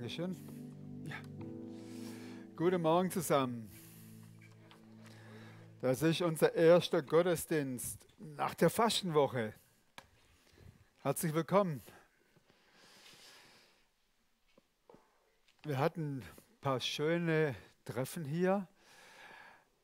Dankeschön. Ja. Guten Morgen zusammen. Das ist unser erster Gottesdienst nach der Fastenwoche. Herzlich willkommen. Wir hatten ein paar schöne Treffen hier.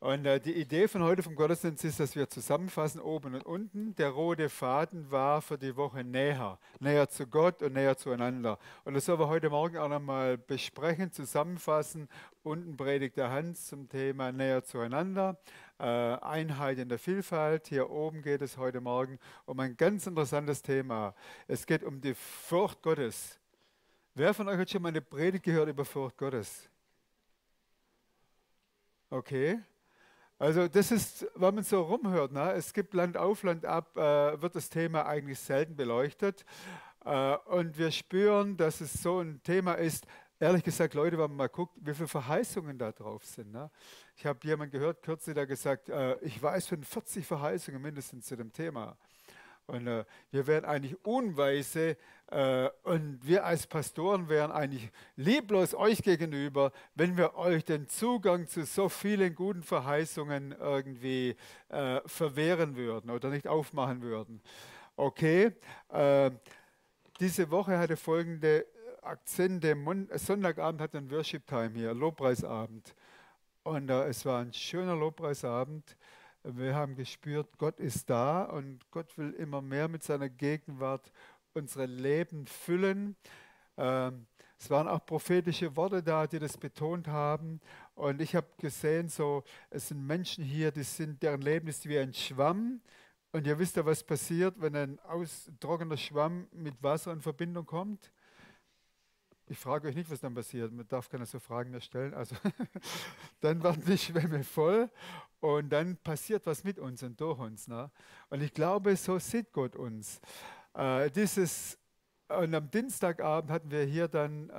Und die Idee von heute vom Gottesdienst ist, dass wir zusammenfassen, oben und unten. Der rote Faden war für die Woche näher. Näher zu Gott und näher zueinander. Und das sollen wir heute Morgen auch nochmal besprechen, zusammenfassen. Unten predigt der Hans zum Thema näher zueinander. Einheit in der Vielfalt. Hier oben geht es heute Morgen um ein ganz interessantes Thema. Es geht um die Furcht Gottes. Wer von euch hat schon mal eine Predigt gehört über Furcht Gottes? Okay. Also das ist, wenn man so rumhört, ne? Es gibt Land auf, Land ab, wird das Thema eigentlich selten beleuchtet. Und wir spüren, dass es so ein Thema ist. Ehrlich gesagt, Leute, wenn man mal guckt, wie viele Verheißungen da drauf sind. Ne? Ich habe jemanden gehört, kürzlich, der gesagt, ich weiß von 40 Verheißungen mindestens zu dem Thema. Und wir wären eigentlich unweise und wir als Pastoren wären eigentlich lieblos euch gegenüber, wenn wir euch den Zugang zu so vielen guten Verheißungen irgendwie verwehren würden oder nicht aufmachen würden. Okay, diese Woche hatte folgende Akzente. Sonntagabend hat ein Worship Time hier, Lobpreisabend. Und es war ein schöner Lobpreisabend. Wir haben gespürt, Gott ist da und Gott will immer mehr mit seiner Gegenwart unsere Leben füllen. Es waren auch prophetische Worte da, die das betont haben. Und ich habe gesehen, es sind Menschen hier, deren Leben ist wie ein Schwamm. Und ihr wisst ja, was passiert, wenn ein trockener Schwamm mit Wasser in Verbindung kommt. Ich frage euch nicht, was dann passiert. Man darf keine so Fragen mehr stellen. Also dann werden die Schwämme voll und dann passiert was mit uns und durch uns. Ne? Und ich glaube, so sieht Gott uns. Und am Dienstagabend hatten wir hier dann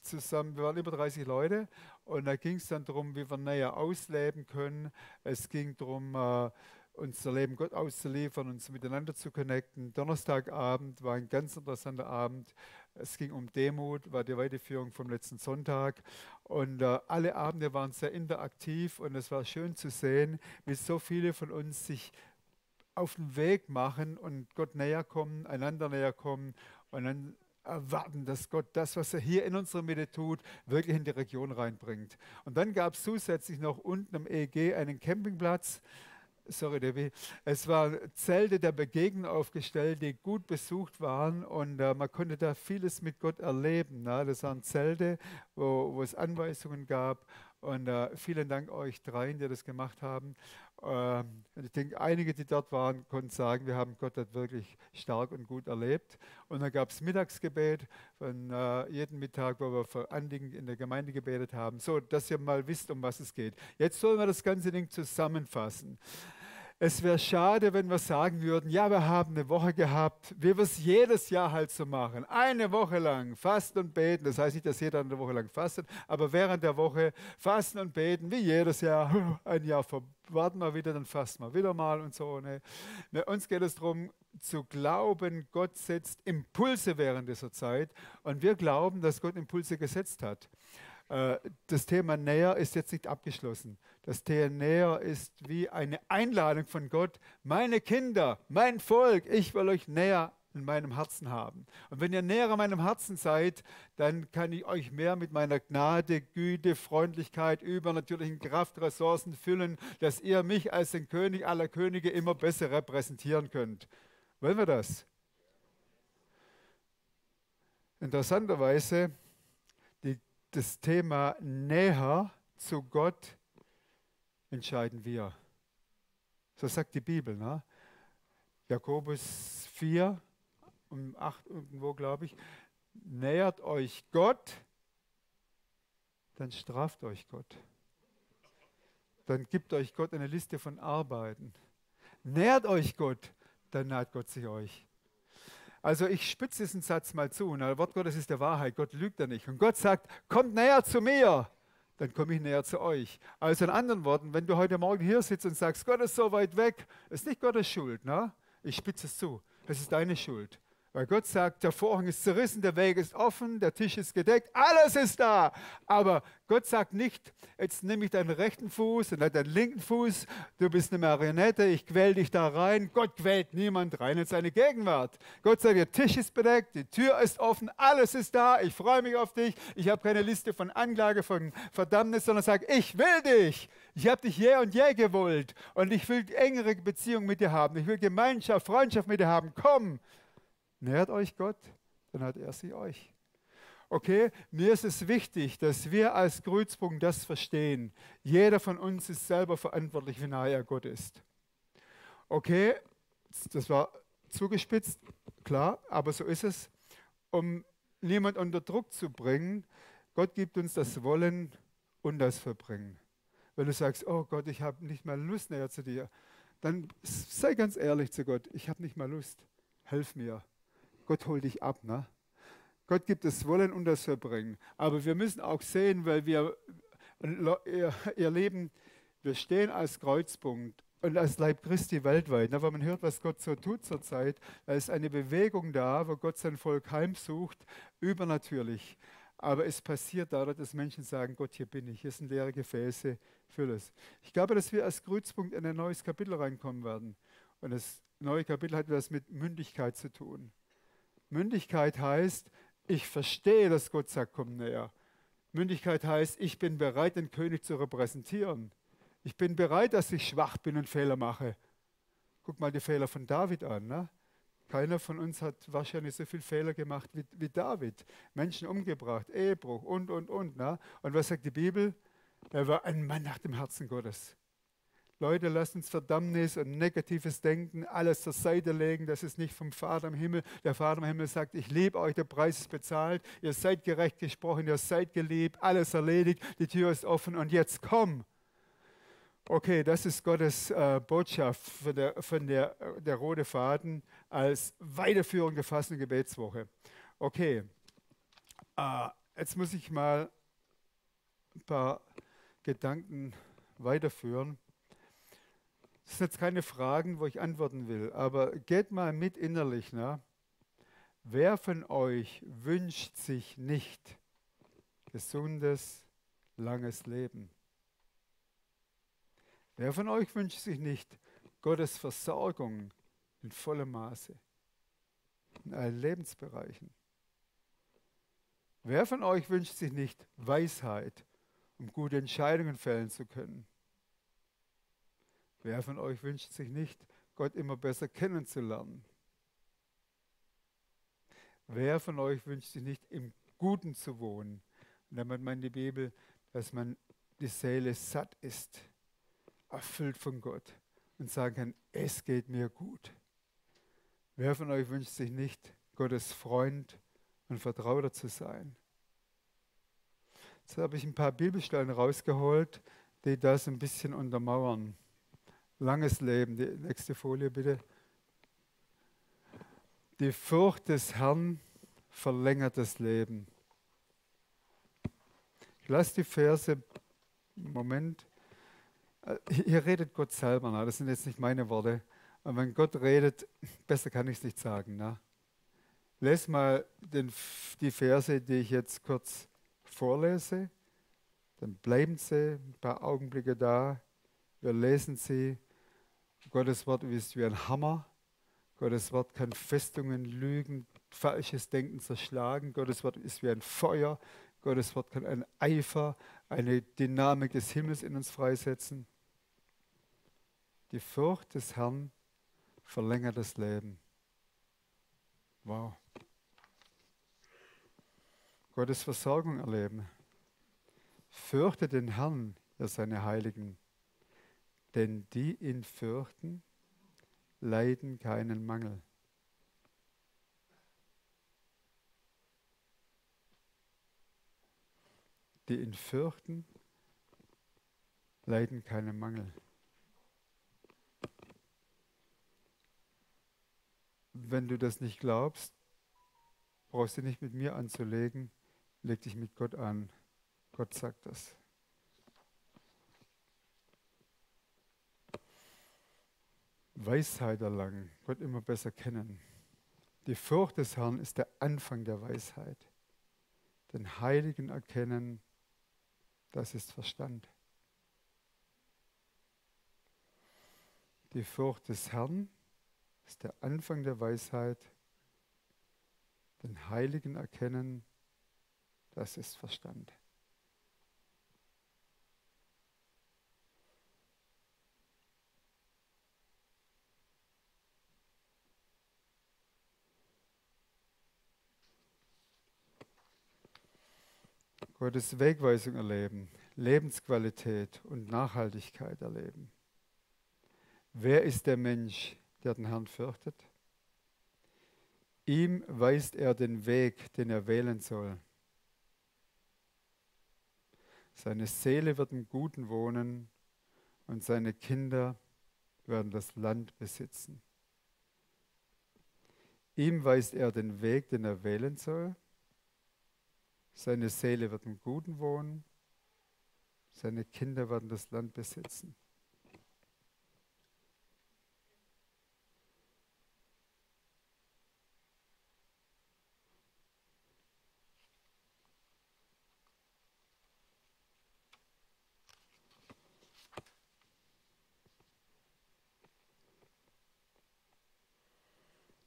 zusammen, wir waren über 30 Leute und da ging es dann darum, wie wir näher ausleben können. Es ging darum, unser Leben Gott auszuliefern, uns miteinander zu connecten. Donnerstagabend war ein ganz interessanter Abend. Es ging um Demut, war die Weiterführung vom letzten Sonntag. Und alle Abende waren sehr interaktiv und es war schön zu sehen, wie so viele von uns sich auf den Weg machen und Gott näher kommen, einander näher kommen und dann erwarten, dass Gott das, was er hier in unserer Mitte tut, wirklich in die Region reinbringt. Und dann gab es zusätzlich noch unten am EEG einen Campingplatz. Sorry, Debbie. Es waren Zelte der Begegnung aufgestellt, die gut besucht waren und man konnte da vieles mit Gott erleben. Ne? Das waren Zelte, wo es Anweisungen gab und vielen Dank euch dreien, die das gemacht haben. Ich denke, einige, die dort waren, konnten sagen, wir haben Gott dort wirklich stark und gut erlebt. Und dann gab es Mittagsgebet von jeden Mittag, wo wir für Anliegen in der Gemeinde gebetet haben, so dass ihr mal wisst, um was es geht. Jetzt sollen wir das ganze Ding zusammenfassen. Es wäre schade, wenn wir sagen würden, ja, wir haben eine Woche gehabt, wie wir es jedes Jahr halt so machen. Eine Woche lang fasten und beten. Das heißt nicht, dass jeder eine Woche lang fastet, aber während der Woche fasten und beten, wie jedes Jahr. Ein Jahr warten wir wieder, dann fasten wir wieder mal und so. Ne? Uns geht es darum, zu glauben, Gott setzt Impulse während dieser Zeit. Und wir glauben, dass Gott Impulse gesetzt hat. Das Thema näher ist jetzt nicht abgeschlossen. Das Thema näher ist wie eine Einladung von Gott. Meine Kinder, mein Volk, ich will euch näher in meinem Herzen haben. Und wenn ihr näher an meinem Herzen seid, dann kann ich euch mehr mit meiner Gnade, Güte, Freundlichkeit, übernatürlichen Kraft, Ressourcen füllen, dass ihr mich als den König aller Könige immer besser repräsentieren könnt. Wollen wir das? Interessanterweise, das Thema näher zu Gott entscheiden wir. So sagt die Bibel. Ne? Jakobus 4, um 8 irgendwo, glaube ich. Nähert euch Gott, dann straft euch Gott. Dann gibt euch Gott eine Liste von Arbeiten. Nähert euch Gott, dann naht Gott sich euch. Also ich spitze diesen Satz mal zu. Das Wort Gottes ist der Wahrheit. Gott lügt ja nicht. Und Gott sagt, kommt näher zu mir, dann komme ich näher zu euch. Also in anderen Worten, wenn du heute Morgen hier sitzt und sagst, Gott ist so weit weg, ist nicht Gottes Schuld. Ne? Ich spitze es zu. Es ist deine Schuld. Weil Gott sagt, der Vorhang ist zerrissen, der Weg ist offen, der Tisch ist gedeckt, alles ist da. Aber Gott sagt nicht, jetzt nehme ich deinen rechten Fuß und deinen linken Fuß, du bist eine Marionette, ich quäl dich da rein. Gott quält niemand rein in seine Gegenwart. Gott sagt, der Tisch ist bedeckt, die Tür ist offen, alles ist da, ich freue mich auf dich. Ich habe keine Liste von Anklage, von Verdammnis, sondern sage, ich will dich. Ich habe dich je und je gewollt und ich will engere Beziehung mit dir haben. Ich will Gemeinschaft, Freundschaft mit dir haben. Komm. Nähert euch Gott, dann hat er sie euch. Okay, mir ist es wichtig, dass wir als Kreuzpunkt das verstehen. Jeder von uns ist selber verantwortlich, wie nahe er Gott ist. Okay, das war zugespitzt, klar, aber so ist es. Um niemand unter Druck zu bringen, Gott gibt uns das Wollen und das Verbringen. Wenn du sagst, oh Gott, ich habe nicht mal Lust näher zu dir, dann sei ganz ehrlich zu Gott, ich habe nicht mal Lust, helf mir. Gott holt dich ab, ne? Gott gibt das Wollen und das Verbringen. Aber wir müssen auch sehen, weil wir, ihr Leben, wir stehen als Kreuzpunkt und als Leib Christi weltweit. Ne? Wenn man hört, was Gott so tut zurzeit, da ist eine Bewegung da, wo Gott sein Volk heimsucht, übernatürlich. Aber es passiert dadurch, dass Menschen sagen, Gott, hier bin ich, hier sind leere Gefäße, füll es. Ich glaube, dass wir als Kreuzpunkt in ein neues Kapitel reinkommen werden. Und das neue Kapitel hat etwas mit Mündigkeit zu tun. Mündigkeit heißt, ich verstehe, dass Gott sagt, komm näher. Mündigkeit heißt, ich bin bereit, den König zu repräsentieren. Ich bin bereit, dass ich schwach bin und Fehler mache. Guck mal die Fehler von David an. Ne? Keiner von uns hat wahrscheinlich so viele Fehler gemacht wie David. Menschen umgebracht, Ehebruch und. Ne? Und was sagt die Bibel? Er war ein Mann nach dem Herzen Gottes. Leute, lasst uns Verdammnis und negatives Denken alles zur Seite legen. Das ist nicht vom Vater im Himmel. Der Vater im Himmel sagt, ich liebe euch, der Preis ist bezahlt. Ihr seid gerecht gesprochen, ihr seid geliebt, alles erledigt, die Tür ist offen und jetzt komm. Okay, das ist Gottes Botschaft der rote Faden als Weiterführung der Fasten- und Gebetswoche. Okay, jetzt muss ich mal ein paar Gedanken weiterführen. Das sind jetzt keine Fragen, wo ich antworten will, aber geht mal mit innerlich. Ne? Wer von euch wünscht sich nicht gesundes, langes Leben? Wer von euch wünscht sich nicht Gottes Versorgung in vollem Maße, in allen Lebensbereichen? Wer von euch wünscht sich nicht Weisheit, um gute Entscheidungen fällen zu können? Wer von euch wünscht sich nicht, Gott immer besser kennenzulernen? Wer von euch wünscht sich nicht, im Guten zu wohnen? Und damit meint die Bibel, dass man die Seele satt ist, erfüllt von Gott und sagen kann, es geht mir gut. Wer von euch wünscht sich nicht, Gottes Freund und Vertrauter zu sein? Jetzt habe ich ein paar Bibelstellen rausgeholt, die das ein bisschen untermauern. Langes Leben, die nächste Folie bitte. Die Furcht des Herrn verlängert das Leben. Ich lasse die Verse, Moment, hier redet Gott selber, ne? Das sind jetzt nicht meine Worte. Und wenn Gott redet, besser kann ich es nicht sagen. Ne? Les mal die Verse, die ich jetzt kurz vorlese, dann bleiben sie ein paar Augenblicke da. Wir lesen sie. Gottes Wort ist wie ein Hammer. Gottes Wort kann Festungen, Lügen, falsches Denken zerschlagen. Gottes Wort ist wie ein Feuer. Gottes Wort kann ein Eifer, eine Dynamik des Himmels in uns freisetzen. Die Furcht des Herrn verlängert das Leben. Wow. Gottes Versorgung erleben. Fürchte den Herrn, ihr seine Heiligen, denn die ihn fürchten, leiden keinen Mangel. Die ihn fürchten, leiden keinen Mangel. Wenn du das nicht glaubst, brauchst du nicht mit mir anzulegen, leg dich mit Gott an. Gott sagt das. Weisheit erlangen, Gott immer besser kennen. Die Furcht des Herrn ist der Anfang der Weisheit. Den Heiligen erkennen, das ist Verstand. Die Furcht des Herrn ist der Anfang der Weisheit. Den Heiligen erkennen, das ist Verstand. Gottes Wegweisung erleben, Lebensqualität und Nachhaltigkeit erleben. Wer ist der Mensch, der den Herrn fürchtet? Ihm weist er den Weg, den er wählen soll. Seine Seele wird im Guten wohnen und seine Kinder werden das Land besitzen. Ihm weist er den Weg, den er wählen soll. Seine Seele wird im Guten wohnen. Seine Kinder werden das Land besitzen.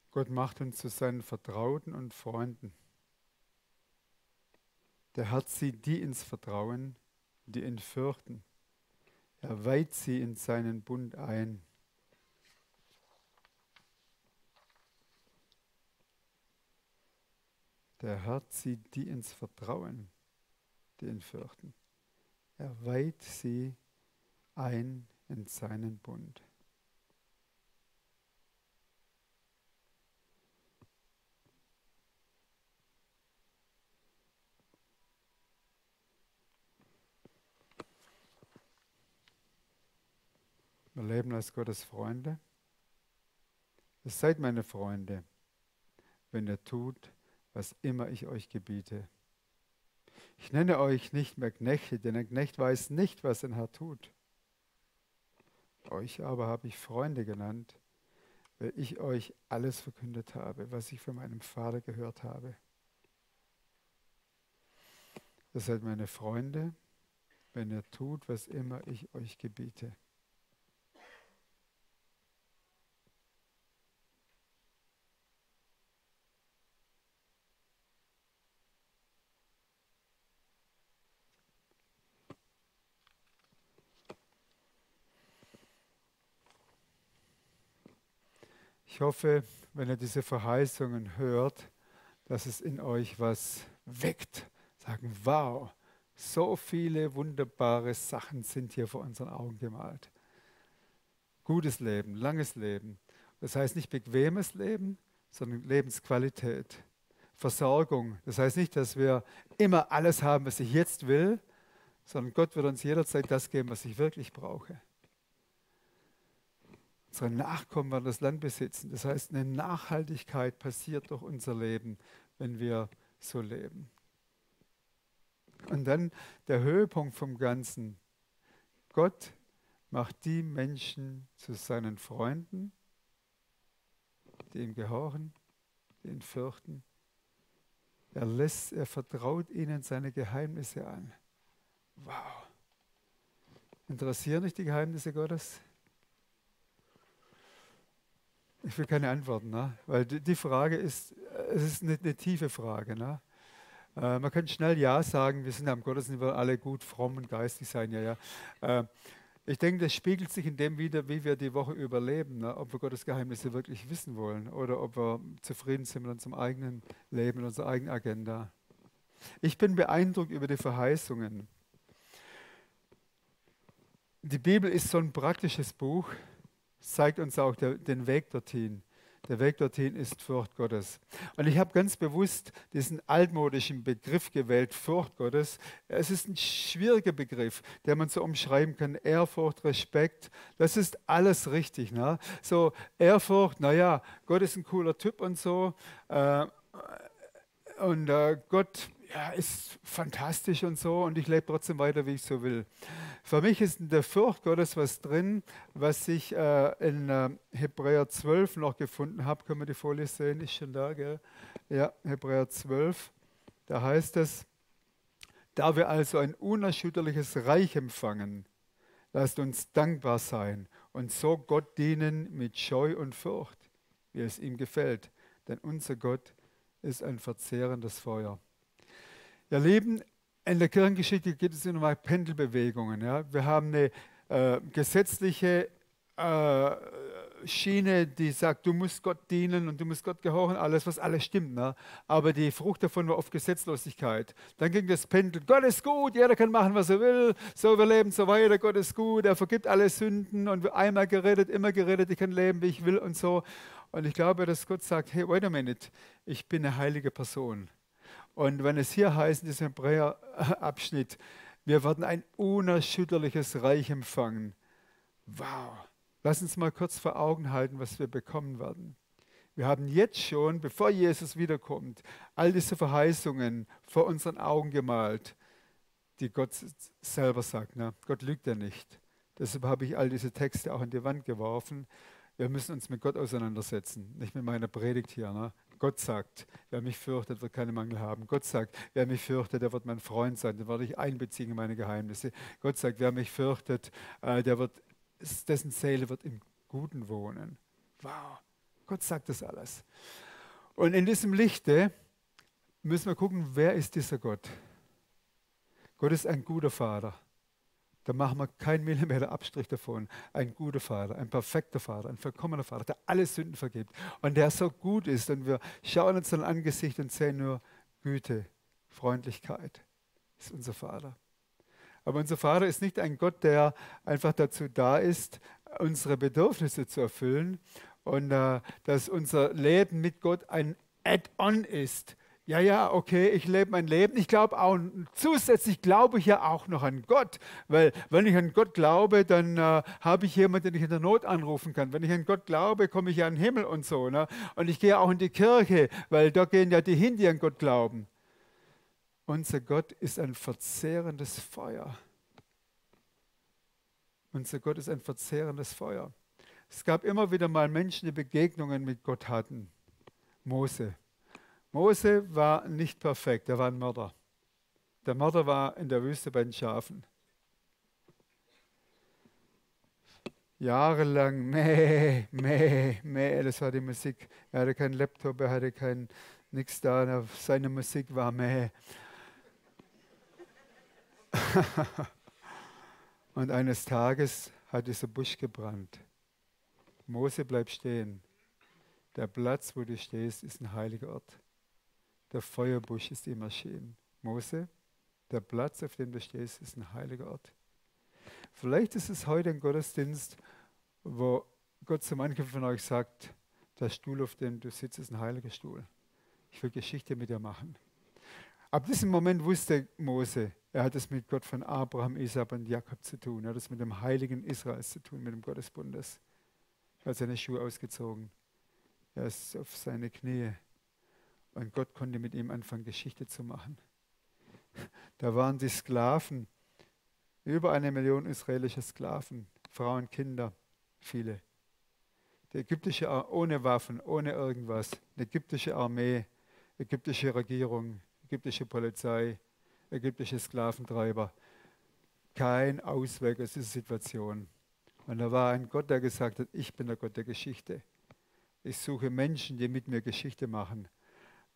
Gott macht uns zu seinen Vertrauten und Freunden. Der Herr zieht die ins Vertrauen, die ihn fürchten. Er weiht sie in seinen Bund ein. Der Herr zieht die ins Vertrauen, die ihn fürchten. Er weiht sie ein in seinen Bund. Wir leben als Gottes Freunde. Ihr seid meine Freunde, wenn ihr tut, was immer ich euch gebiete. Ich nenne euch nicht mehr Knechte, denn ein Knecht weiß nicht, was ein Herr tut. Euch aber habe ich Freunde genannt, weil ich euch alles verkündet habe, was ich von meinem Vater gehört habe. Ihr seid meine Freunde, wenn ihr tut, was immer ich euch gebiete. Ich hoffe, wenn ihr diese Verheißungen hört, dass es in euch was weckt. Sagen, wow, so viele wunderbare Sachen sind hier vor unseren Augen gemalt. Gutes Leben, langes Leben. Das heißt nicht bequemes Leben, sondern Lebensqualität. Versorgung. Das heißt nicht, dass wir immer alles haben, was ich jetzt will, sondern Gott wird uns jederzeit das geben, was ich wirklich brauche. Unsere Nachkommen werden das Land besitzen. Das heißt, eine Nachhaltigkeit passiert durch unser Leben, wenn wir so leben. Und dann der Höhepunkt vom Ganzen. Gott macht die Menschen zu seinen Freunden, die ihm gehorchen, die ihn fürchten. Er vertraut ihnen seine Geheimnisse an. Wow. Interessieren dich die Geheimnisse Gottes? Ich will keine Antworten, ne? Weil die Frage ist, es ist eine tiefe Frage. Ne? Man kann schnell Ja sagen, wir sind am Gottesdienst, wir alle gut, fromm und geistig sein. Ja. Ich denke, das spiegelt sich in dem wider, wie wir die Woche überleben, ne? Ob wir Gottes Geheimnisse wirklich wissen wollen oder ob wir zufrieden sind mit unserem eigenen Leben, mit unserer eigenen Agenda. Ich bin beeindruckt über die Verheißungen. Die Bibel ist so ein praktisches Buch, zeigt uns auch den Weg dorthin. Der Weg dorthin ist Furcht Gottes. Und ich habe ganz bewusst diesen altmodischen Begriff gewählt, Furcht Gottes. Es ist ein schwieriger Begriff, den man so umschreiben kann. Ehrfurcht, Respekt, das ist alles richtig. Ne? So Ehrfurcht, naja, Gott ist ein cooler Typ und so. Und Gott, ja, ist fantastisch und so und ich lebe trotzdem weiter, wie ich so will. Für mich ist in der Furcht Gottes was drin, was ich in Hebräer 12 noch gefunden habe. Können wir die Folie sehen? Ist schon da, gell? Ja, Hebräer 12. Da heißt es, da wir also ein unerschütterliches Reich empfangen, lasst uns dankbar sein und so Gott dienen mit Scheu und Furcht, wie es ihm gefällt. Denn unser Gott ist ein verzehrendes Feuer. Ihr Lieben, in der Kirchengeschichte gibt es immer mal Pendelbewegungen. Ja? Wir haben eine gesetzliche äh, Schiene, die sagt, du musst Gott dienen und du musst Gott gehorchen, alles, was alles stimmt. Ne? Aber die Frucht davon war oft Gesetzlosigkeit. Dann ging das Pendel, Gott ist gut, jeder kann machen, was er will, so wir leben so weiter, Gott ist gut, er vergibt alle Sünden und einmal gerettet, immer gerettet, ich kann leben, wie ich will und so. Und ich glaube, dass Gott sagt, hey, wait a minute, ich bin eine heilige Person. Und wenn es hier heißt, in diesem Hebräer-Abschnitt, wir werden ein unerschütterliches Reich empfangen. Wow. Lass uns mal kurz vor Augen halten, was wir bekommen werden. Wir haben jetzt schon, bevor Jesus wiederkommt, all diese Verheißungen vor unseren Augen gemalt, die Gott selber sagt. Ne? Gott lügt ja nicht. Deshalb habe ich all diese Texte auch in die Wand geworfen. Wir müssen uns mit Gott auseinandersetzen, nicht mit meiner Predigt hier. Ne? Gott sagt, wer mich fürchtet, wird keine Mangel haben. Gott sagt, wer mich fürchtet, der wird mein Freund sein, den werde ich einbeziehen in meine Geheimnisse. Gott sagt, wer mich fürchtet, dessen Seele wird im Guten wohnen. Wow, Gott sagt das alles. Und in diesem Lichte müssen wir gucken, wer ist dieser Gott? Gott ist ein guter Vater. Da machen wir keinen Millimeter Abstrich davon. Ein guter Vater, ein perfekter Vater, ein vollkommener Vater, der alle Sünden vergibt und der so gut ist. Und wir schauen uns sein Angesicht und sehen nur Güte, Freundlichkeit. Das ist unser Vater. Aber unser Vater ist nicht ein Gott, der einfach dazu da ist, unsere Bedürfnisse zu erfüllen und dass unser Leben mit Gott ein Add-on ist. Ja, ja, okay, ich lebe mein Leben. Ich glaube auch, zusätzlich glaube ich ja auch noch an Gott, weil wenn ich an Gott glaube, dann habe ich jemanden, den ich in der Not anrufen kann. Wenn ich an Gott glaube, komme ich ja in den Himmel und so. Ne? Und ich gehe auch in die Kirche, weil da gehen ja die hin, die an Gott glauben. Unser Gott ist ein verzehrendes Feuer. Unser Gott ist ein verzehrendes Feuer. Es gab immer wieder mal Menschen, die Begegnungen mit Gott hatten. Mose. Mose war nicht perfekt, er war ein Mörder. Der Mörder war in der Wüste bei den Schafen. Jahrelang, das war die Musik. Er hatte keinen Laptop, er hatte nichts da, seine Musik war mäh. Und eines Tages hat dieser Busch gebrannt. Mose, bleib stehen. Der Platz, wo du stehst, ist ein heiliger Ort. Der Feuerbusch ist ihm erschienen. Mose, der Platz, auf dem du stehst, ist ein heiliger Ort. Vielleicht ist es heute ein Gottesdienst, wo Gott zu manchen von euch sagt, der Stuhl, auf dem du sitzt, ist ein heiliger Stuhl. Ich will Geschichte mit dir machen. Ab diesem Moment wusste Mose, er hat es mit Gott von Abraham, Isaak und Jakob zu tun. Er hat es mit dem Heiligen Israels zu tun, mit dem Gott des Bundes. Er hat seine Schuhe ausgezogen. Er ist auf seine Knie. Und Gott konnte mit ihm anfangen, Geschichte zu machen. Da waren die Sklaven, über 1 Million israelische Sklaven, Frauen, Kinder, viele. Die ägyptische, ohne Waffen, ohne irgendwas, die ägyptische Armee, ägyptische Regierung, ägyptische Polizei, ägyptische Sklaventreiber. Kein Ausweg aus dieser Situation. Und da war ein Gott, der gesagt hat, ich bin der Gott der Geschichte. Ich suche Menschen, die mit mir Geschichte machen.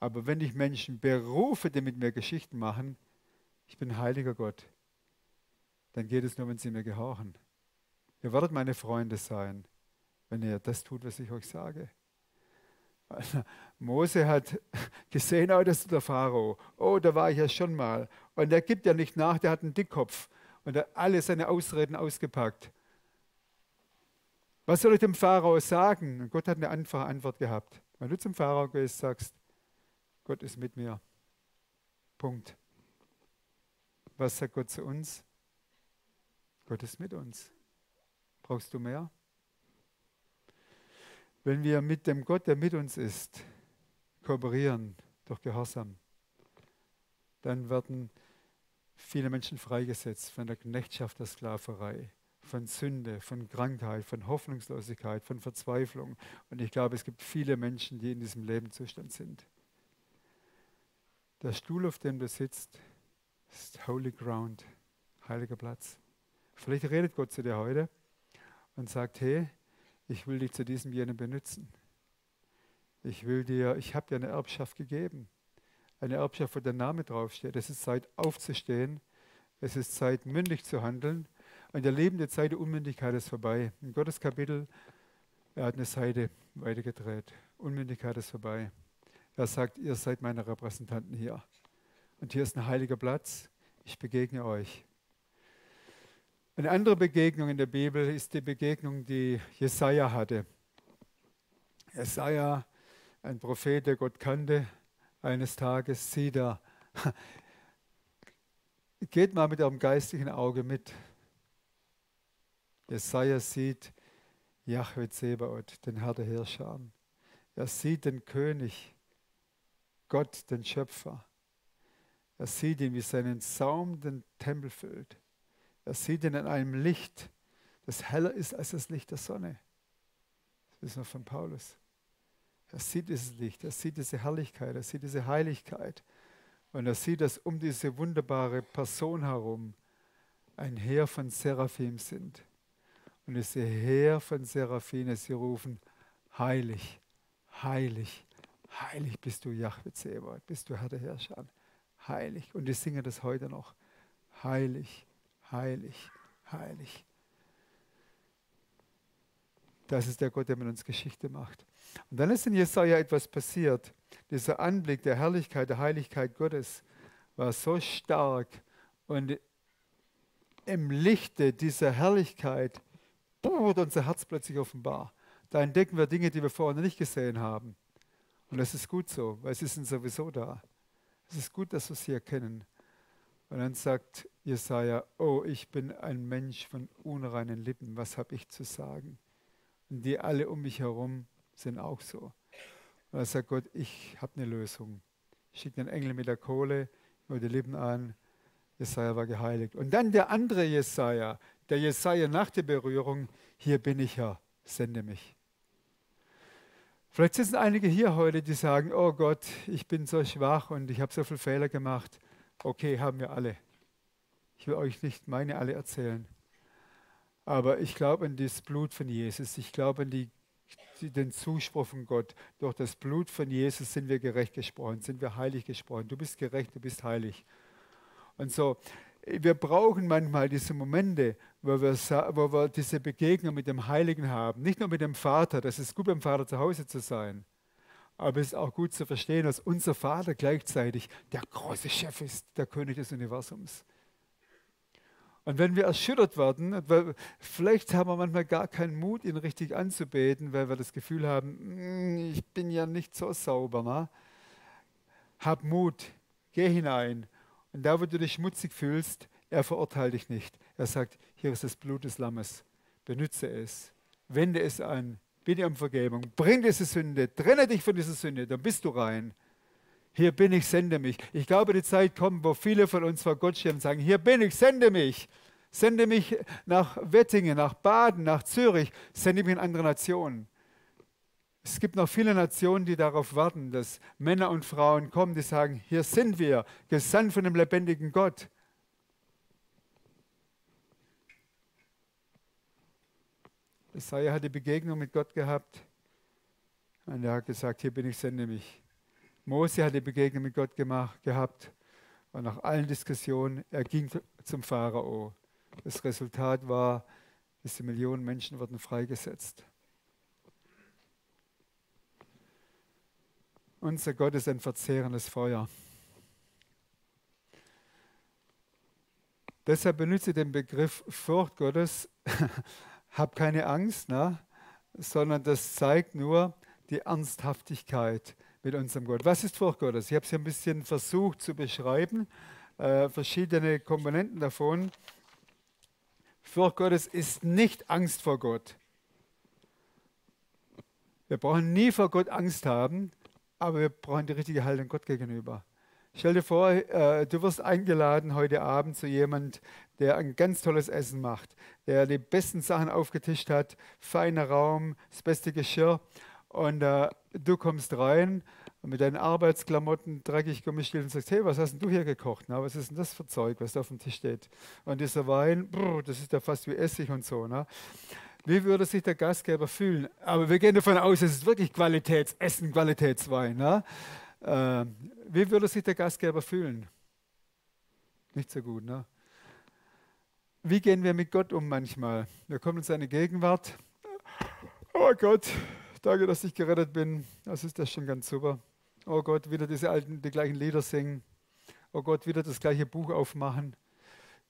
Aber wenn ich Menschen berufe, die mit mir Geschichten machen, ich bin ein heiliger Gott, dann geht es nur, wenn sie mir gehorchen. Ihr werdet meine Freunde sein, wenn ihr das tut, was ich euch sage. Mose hat gesehen, oh, das ist der Pharao. Oh, da war ich ja schon mal. Und der gibt ja nicht nach, der hat einen Dickkopf. Und er hat alle seine Ausreden ausgepackt. Was soll ich dem Pharao sagen? Und Gott hat eine einfache Antwort gehabt. Wenn du zum Pharao gehst, sagst, Gott ist mit mir. Punkt. Was sagt Gott zu uns? Gott ist mit uns. Brauchst du mehr? Wenn wir mit dem Gott, der mit uns ist, kooperieren durch Gehorsam, dann werden viele Menschen freigesetzt von der Knechtschaft der Sklaverei, von Sünde, von Krankheit, von Hoffnungslosigkeit, von Verzweiflung. Und ich glaube, es gibt viele Menschen, die in diesem Lebenszustand sind. Der Stuhl, auf dem du sitzt, ist Holy Ground, heiliger Platz. Vielleicht redet Gott zu dir heute und sagt, hey, ich will dich zu diesem jenen benutzen. Ich habe dir eine Erbschaft gegeben. Eine Erbschaft, wo der Name draufsteht. Es ist Zeit aufzustehen. Es ist Zeit, mündig zu handeln. Und der lebende Zeit der Unmündigkeit ist vorbei. In Gottes Kapitel, er hat eine Seite weitergedreht. Unmündigkeit ist vorbei. Er sagt, ihr seid meine Repräsentanten hier. Und hier ist ein heiliger Platz. Ich begegne euch. Eine andere Begegnung in der Bibel ist die Begegnung, die Jesaja hatte. Jesaja, ein Prophet, der Gott kannte, eines Tages sieht er, geht mal mit eurem geistigen Auge mit. Jesaja sieht Jahwe Zebaoth, den Herr der Heerschar. Er sieht den König, Gott, den Schöpfer. Er sieht ihn, wie seinen Saum den Tempel füllt. Er sieht ihn in einem Licht, das heller ist als das Licht der Sonne. Das wissen wir von Paulus. Er sieht dieses Licht, er sieht diese Herrlichkeit, er sieht diese Heiligkeit. Und er sieht, dass um diese wunderbare Person herum ein Heer von Seraphim sind. Und diese Heer von Seraphim, sie rufen, heilig, heilig, heilig bist du, Jahwe Zebaoth, bist du Herr der Herrscher. Heilig. Und die singen das heute noch. Heilig, heilig, heilig. Das ist der Gott, der mit uns Geschichte macht. Und dann ist in Jesaja etwas passiert. Dieser Anblick der Herrlichkeit, der Heiligkeit Gottes war so stark. Und im Lichte dieser Herrlichkeit wird unser Herz plötzlich offenbar. Da entdecken wir Dinge, die wir vorher noch nicht gesehen haben. Und das ist gut so, weil sie sind sowieso da. Es ist gut, dass wir sie erkennen. Und dann sagt Jesaja, oh, ich bin ein Mensch von unreinen Lippen, was habe ich zu sagen? Und die alle um mich herum sind auch so. Und dann sagt Gott, ich habe eine Lösung. Schickt den Engel mit der Kohle über die Lippen an. Jesaja war geheiligt. Und dann der andere Jesaja, der Jesaja nach der Berührung, hier bin ich, Herr, sende mich. Vielleicht sitzen einige hier heute, die sagen, oh Gott, ich bin so schwach und ich habe so viele Fehler gemacht. Okay, haben wir alle. Ich will euch nicht meine alle erzählen. Aber ich glaube an das Blut von Jesus. Ich glaube an den Zuspruch von Gott. Durch das Blut von Jesus sind wir gerecht gesprochen, sind wir heilig gesprochen. Du bist gerecht, du bist heilig. Und so, wir brauchen manchmal diese Momente, wo wir diese Begegnung mit dem Heiligen haben. Nicht nur mit dem Vater, das ist gut, beim Vater zu Hause zu sein. Aber es ist auch gut zu verstehen, dass unser Vater gleichzeitig der große Chef ist, der König des Universums. Und wenn wir erschüttert werden, vielleicht haben wir manchmal gar keinen Mut, ihn richtig anzubeten, weil wir das Gefühl haben, ich bin ja nicht so sauber. Ne? Hab Mut, geh hinein. Und da, wo du dich schmutzig fühlst, er verurteilt dich nicht. Er sagt, hier ist das Blut des Lammes. Benütze es. Wende es an. Bitte um Vergebung. Bring diese Sünde. Trenne dich von dieser Sünde. Dann bist du rein. Hier bin ich, sende mich. Ich glaube, die Zeit kommt, wo viele von uns vor Gott stehen und sagen, hier bin ich, sende mich. Sende mich nach Wettingen, nach Baden, nach Zürich. Sende mich in andere Nationen. Es gibt noch viele Nationen, die darauf warten, dass Männer und Frauen kommen, die sagen, hier sind wir, gesandt von dem lebendigen Gott. Jesaja hat die Begegnung mit Gott gehabt und er hat gesagt, hier bin ich, sende mich. Mose hat die Begegnung mit Gott gehabt und nach allen Diskussionen, er ging zum Pharao. Das Resultat war, diese Millionen Menschen wurden freigesetzt. Unser Gott ist ein verzehrendes Feuer. Deshalb benutze ich den Begriff Furcht Gottes. Hab keine Angst, ne? Sondern das zeigt nur die Ernsthaftigkeit mit unserem Gott. Was ist Furcht Gottes? Ich habe es hier ein bisschen versucht zu beschreiben, verschiedene Komponenten davon. Furcht Gottes ist nicht Angst vor Gott. Wir brauchen nie vor Gott Angst haben, aber wir brauchen die richtige Haltung Gott gegenüber. Stell dir vor, du wirst eingeladen heute Abend zu jemand, der ein ganz tolles Essen macht, der die besten Sachen aufgetischt hat, feiner Raum, das beste Geschirr. Und du kommst rein und mit deinen Arbeitsklamotten, dreckig Gummistiefel und sagst, hey, was hast denn du hier gekocht? Na, was ist denn das für Zeug, was da auf dem Tisch steht? Und dieser Wein, brr, das ist ja fast wie Essig und so. Ne? Wie würde sich der Gastgeber fühlen? Aber wir gehen davon aus, es ist wirklich Qualitätsessen, Qualitätswein. Ne? Wie würde sich der Gastgeber fühlen? Nicht so gut, ne? Wie gehen wir mit Gott um manchmal? Wir kommen in seine Gegenwart. Oh Gott, danke, dass ich gerettet bin. Das ist das schon ganz super. Oh Gott, wieder die gleichen Lieder singen. Oh Gott, wieder das gleiche Buch aufmachen.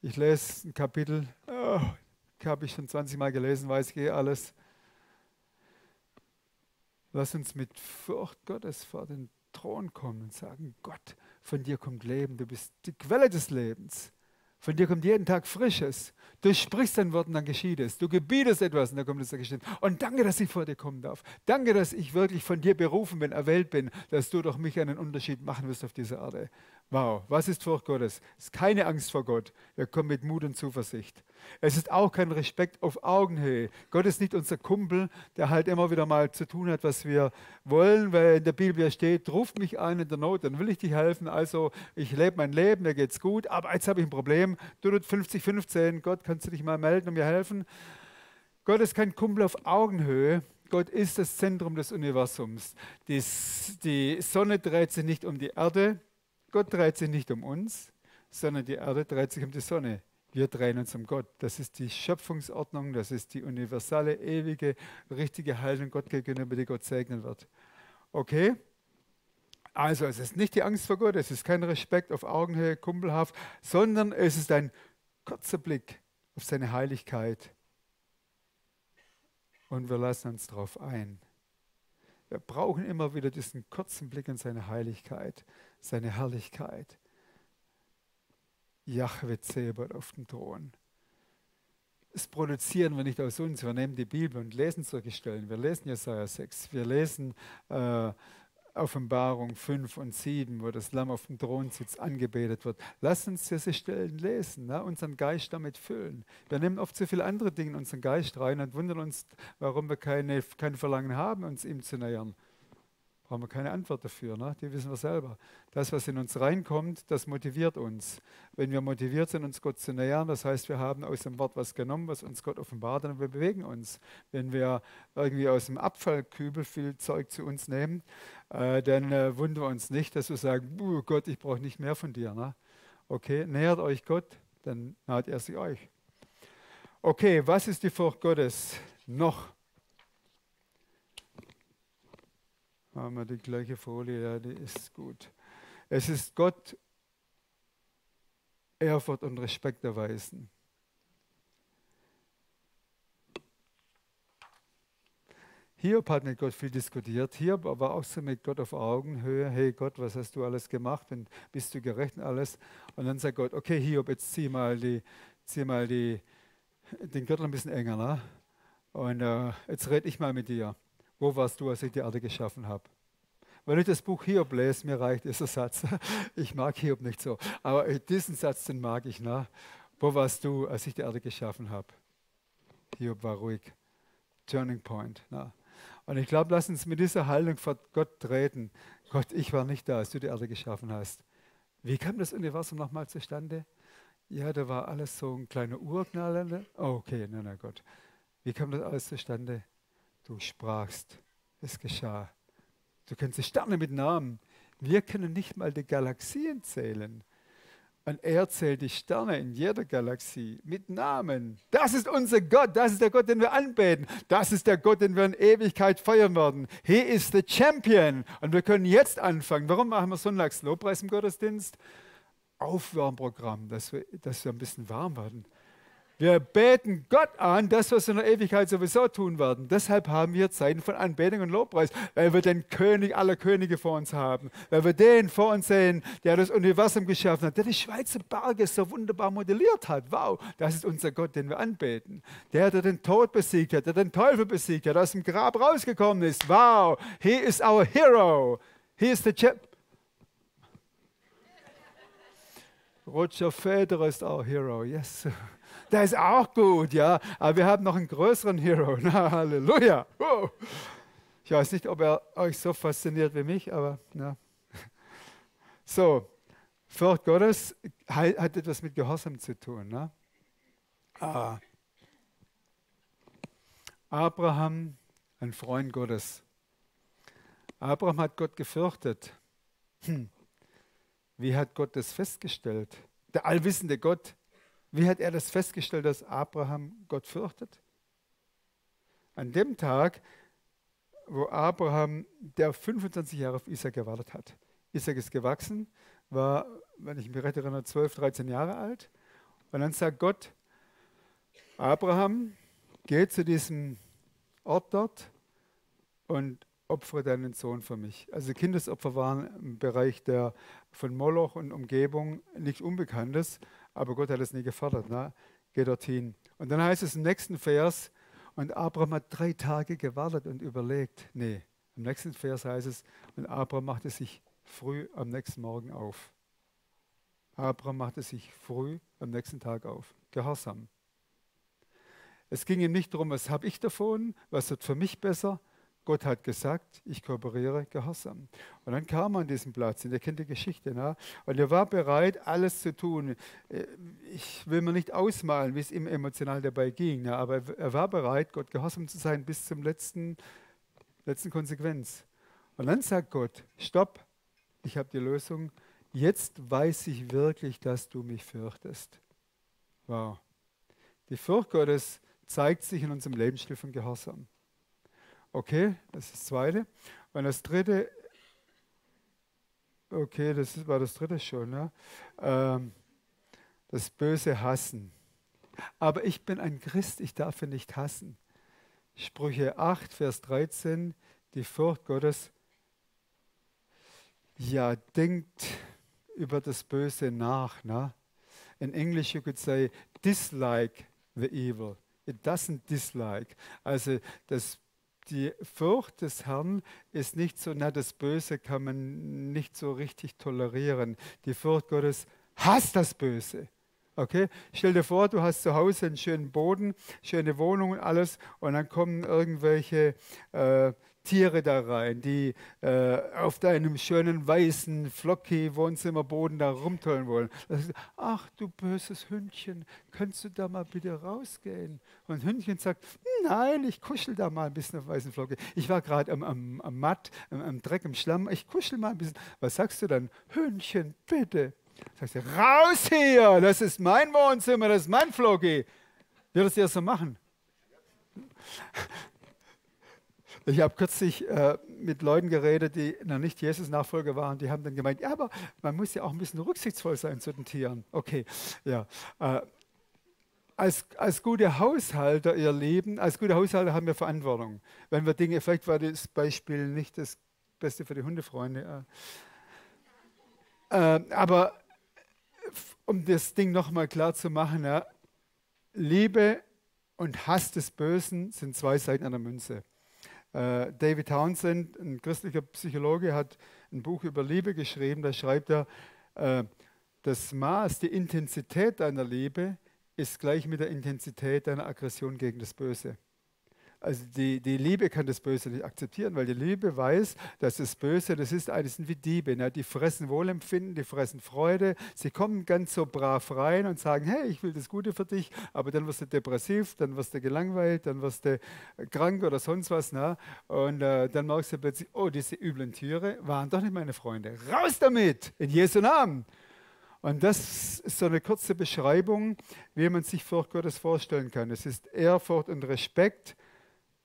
Ich lese ein Kapitel. Oh, habe ich schon 20 Mal gelesen, weiß ich alles. Lass uns mit Furcht Gottes vor den Thron kommen und sagen, Gott, von dir kommt Leben, du bist die Quelle des Lebens. Von dir kommt jeden Tag Frisches. Du sprichst ein Wort und dann geschieht es. Du gebietest etwas und dann kommt es geschehen. Und danke, dass ich vor dir kommen darf. Danke, dass ich wirklich von dir berufen bin, erwählt bin, dass du durch mich einen Unterschied machen wirst auf dieser Erde. Wow, was ist Furcht Gottes? Es ist keine Angst vor Gott. Wir kommen mit Mut und Zuversicht. Es ist auch kein Respekt auf Augenhöhe. Gott ist nicht unser Kumpel, der halt immer wieder mal zu tun hat, was wir wollen, weil in der Bibel steht, ruft mich an in der Not, dann will ich dir helfen. Also ich lebe mein Leben, mir geht's gut, aber jetzt habe ich ein Problem. Du 50-15, Gott, kannst du dich mal melden und mir helfen? Gott ist kein Kumpel auf Augenhöhe. Gott ist das Zentrum des Universums. Die Sonne dreht sich nicht um die Erde, Gott dreht sich nicht um uns, sondern die Erde dreht sich um die Sonne. Wir drehen uns um Gott. Das ist die Schöpfungsordnung, das ist die universelle, ewige, richtige Haltung Gott gegenüber, die Gott segnen wird. Okay? Also es ist nicht die Angst vor Gott, es ist kein Respekt auf Augenhöhe, kumpelhaft, sondern es ist ein kurzer Blick auf seine Heiligkeit. Und wir lassen uns darauf ein. Wir brauchen immer wieder diesen kurzen Blick in seine Heiligkeit, seine Herrlichkeit. Jahwe Zebot auf dem Thron. Das produzieren wir nicht aus uns. Wir nehmen die Bibel und lesen solche Stellen. Wir lesen Jesaja 6. Wir lesen Offenbarung 5 und 7, wo das Lamm auf dem Thron sitzt, angebetet wird. Lasst uns diese Stellen lesen, ne? Unseren Geist damit füllen. Wir nehmen oft so viele andere Dinge in unseren Geist rein und wundern uns, warum wir kein Verlangen haben, uns ihm zu nähern. Brauchen wir keine Antwort dafür, ne? Die wissen wir selber. Das, was in uns reinkommt, das motiviert uns. Wenn wir motiviert sind, uns Gott zu nähern, das heißt, wir haben aus dem Wort was genommen, was uns Gott offenbart, und wir bewegen uns. Wenn wir irgendwie aus dem Abfallkübel viel Zeug zu uns nehmen, dann wundern wir uns nicht, dass wir sagen, Gott, ich brauche nicht mehr von dir. Ne? Okay, nähert euch Gott, dann naht er sich euch. Okay, was ist die Furcht Gottes noch? Haben wir die gleiche Folie? Ja, die ist gut. Es ist Gott Ehrfurcht und Respekt erweisen. Hiob hat mit Gott viel diskutiert. Hiob war auch so mit Gott auf Augenhöhe. Hey Gott, was hast du alles gemacht und bist du gerecht und alles? Und dann sagt Gott, okay Hiob, jetzt zieh mal den Gürtel ein bisschen enger. Ne? Und jetzt rede ich mal mit dir. Wo warst du, als ich die Erde geschaffen habe? Wenn ich das Buch Hiob lese, mir reicht dieser Satz. Ich mag Hiob nicht so, aber diesen Satz, den mag ich. Ne? Wo warst du, als ich die Erde geschaffen habe? Hiob war ruhig. Turning Point. Ne? Und ich glaube, lass uns mit dieser Haltung vor Gott treten. Gott, ich war nicht da, als du die Erde geschaffen hast. Wie kam das Universum nochmal zustande? Ja, da war alles so ein kleiner Urknall. Oh, okay, nein, Gott. Wie kam das alles zustande? Du sprachst, es geschah. Du kennst die Sterne mit Namen. Wir können nicht mal die Galaxien zählen. Und er zählt die Sterne in jeder Galaxie mit Namen. Das ist unser Gott, das ist der Gott, den wir anbeten. Das ist der Gott, den wir in Ewigkeit feiern werden. He is the champion. Und wir können jetzt anfangen. Warum machen wir Sonntagslobpreis im Gottesdienst? Aufwärmprogramm, dass wir ein bisschen warm werden. Wir beten Gott an, das, was wir in der Ewigkeit sowieso tun werden. Deshalb haben wir Zeiten von Anbetung und Lobpreis, weil wir den König aller Könige vor uns haben. Weil wir den vor uns sehen, der das Universum geschaffen hat, der die Schweizer Berge so wunderbar modelliert hat. Wow, das ist unser Gott, den wir anbeten. Der den Tod besiegt hat, der den Teufel besiegt hat, der aus dem Grab rausgekommen ist. Wow, he is our hero. He is the champion. Roger Federer ist auch Hero, yes. Der ist auch gut, ja. Aber wir haben noch einen größeren Hero. Na, Halleluja. Wow. Ich weiß nicht, ob er euch so fasziniert wie mich, aber na. So, Furcht Gottes hat etwas mit Gehorsam zu tun. Ne? Abraham, ein Freund Gottes. Abraham hat Gott gefürchtet. Wie hat Gott das festgestellt? Der allwissende Gott, wie hat er das festgestellt, dass Abraham Gott fürchtet? An dem Tag, wo Abraham, der 25 Jahre auf Isaac gewartet hat. Isaac ist gewachsen, war, wenn ich mich recht erinnere, 12, 13 Jahre alt. Und dann sagt Gott, Abraham, geh zu diesem Ort dort und opfere deinen Sohn für mich. Also Kindesopfer waren im Bereich von Moloch und Umgebung nichts Unbekanntes, aber Gott hat es nie gefordert. Ne? Geh dorthin. Und dann heißt es im nächsten Vers, und Abraham hat 3 Tage gewartet und überlegt. Nee, im nächsten Vers heißt es, und Abraham machte sich früh am nächsten Morgen auf. Abraham machte sich früh am nächsten Tag auf. Gehorsam. Es ging ihm nicht darum, was habe ich davon, was wird für mich besser. Gott hat gesagt, ich kooperiere, Gehorsam. Und dann kam er an diesen Platz, und ihr kennt die Geschichte. Ne? Und er war bereit, alles zu tun. Ich will mir nicht ausmalen, wie es ihm emotional dabei ging, ne? Aber er war bereit, Gott gehorsam zu sein bis zum letzten Konsequenz. Und dann sagt Gott, stopp, ich habe die Lösung. Jetzt weiß ich wirklich, dass du mich fürchtest. Wow. Die Furcht Gottes zeigt sich in unserem Lebensstil von Gehorsam. Okay, das ist das Zweite. Und das Dritte, okay, war das Dritte schon, ne? Das böse Hassen. Aber ich bin ein Christ, ich darf ihn nicht hassen. Sprüche 8, Vers 13, die Furcht Gottes, ja, denkt über das Böse nach. Ne? In English you could say, dislike the evil. It doesn't dislike. Also die Furcht des Herrn ist nicht so, na, das Böse kann man nicht so richtig tolerieren. Die Furcht Gottes hasst das Böse. Okay? Stell dir vor, du hast zu Hause einen schönen Boden, schöne Wohnung und alles, und dann kommen irgendwelche Tiere da rein, die auf deinem schönen weißen flocky Wohnzimmerboden da rumtollen wollen. Ach, du böses Hündchen, kannst du da mal bitte rausgehen? Und Hündchen sagt, nein, ich kuschel da mal ein bisschen auf weißen Flocke. Ich war gerade am Matt, am Dreck, im Schlamm, ich kuschel mal ein bisschen. Was sagst du dann? Hündchen, bitte. Sagst du, raus hier, das ist mein Wohnzimmer, das ist mein Flocki. Würdest du das so machen? Ich habe kürzlich mit Leuten geredet, die noch nicht Jesus-Nachfolger waren, die haben dann gemeint, ja, aber man muss ja auch ein bisschen rücksichtsvoll sein zu den Tieren. Okay, ja. Als gute Haushalter, ihr Lieben, als gute Haushalter haben wir Verantwortung. Wenn wir Dinge, vielleicht war das Beispiel nicht das Beste für die Hundefreunde, aber um das Ding nochmal klar zu machen, ja, Liebe und Hass des Bösen sind 2 Seiten einer Münze. David Townsend, ein christlicher Psychologe, hat ein Buch über Liebe geschrieben. Da schreibt er, das Maß, die Intensität deiner Liebe ist gleich mit der Intensität deiner Aggression gegen das Böse. Also die Liebe kann das Böse nicht akzeptieren, weil die Liebe weiß, dass das Böse, das sind wie Diebe. Ne? Die fressen Wohlempfinden, die fressen Freude. Sie kommen ganz so brav rein und sagen, hey, ich will das Gute für dich, aber dann wirst du depressiv, dann wirst du gelangweilt, dann wirst du krank oder sonst was. Ne? Und dann merkst du plötzlich, oh, diese üblen Tiere waren doch nicht meine Freunde. Raus damit, in Jesu Namen. Und das ist so eine kurze Beschreibung, wie man sich Furcht Gottes vorstellen kann. Es ist Ehrfurcht und Respekt.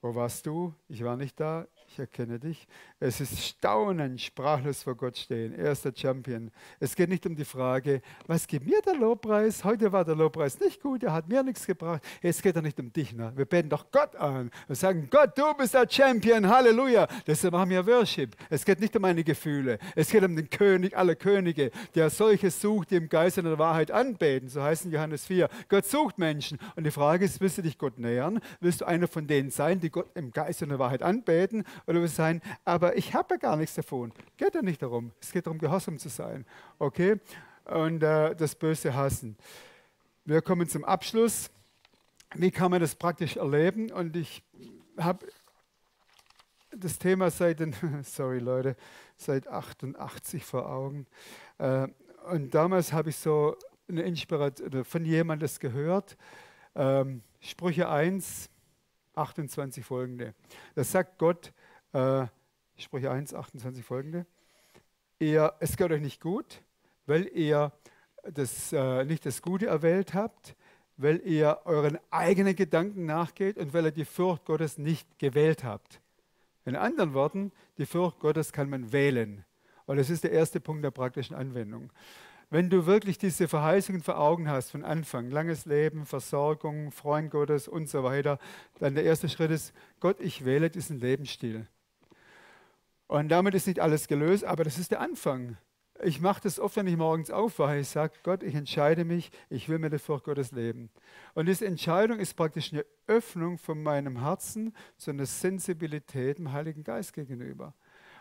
Wo warst du? Ich war nicht da. Ich erkenne dich. Es ist Staunen, sprachlos vor Gott stehen. Er ist der Champion. Es geht nicht um die Frage, was gibt mir der Lobpreis? Heute war der Lobpreis nicht gut, er hat mir nichts gebracht. Es geht doch nicht um dich. Ne? Wir beten doch Gott an. Wir sagen, Gott, du bist der Champion. Halleluja. Deshalb machen wir Worship. Es geht nicht um meine Gefühle. Es geht um den König aller Könige, der solche sucht, die im Geist und der Wahrheit anbeten. So heißt in Johannes 4. Gott sucht Menschen. Und die Frage ist, willst du dich Gott nähern? Willst du einer von denen sein, die Gott im Geist und der Wahrheit anbeten? Oder willst du sein, aber ich habe ja gar nichts davon. Geht ja nicht darum. Es geht darum, gehorsam zu sein. Okay? und das Böse hassen. Wir kommen zum Abschluss. Wie kann man das praktisch erleben? Und ich habe das Thema sorry Leute, seit 88 vor Augen. Und damals habe ich so eine Inspiration von jemandem das gehört. Sprüche 1, 28 folgende. Das sagt Gott, Sprüche 1, 28 folgende. Es geht euch nicht gut, weil ihr nicht das Gute erwählt habt, weil ihr euren eigenen Gedanken nachgeht und weil ihr die Furcht Gottes nicht gewählt habt. In anderen Worten, die Furcht Gottes kann man wählen. Und das ist der erste Punkt der praktischen Anwendung. Wenn du wirklich diese Verheißungen vor Augen hast von Anfang, langes Leben, Versorgung, Freund Gottes und so weiter, dann der erste Schritt ist, Gott, ich wähle diesen Lebensstil. Und damit ist nicht alles gelöst, aber das ist der Anfang. Ich mache das oft, wenn ich morgens aufwache. Ich sage, Gott, ich entscheide mich, ich will mit der Furcht Gottes leben. Und diese Entscheidung ist praktisch eine Öffnung von meinem Herzen zu einer Sensibilität dem Heiligen Geist gegenüber.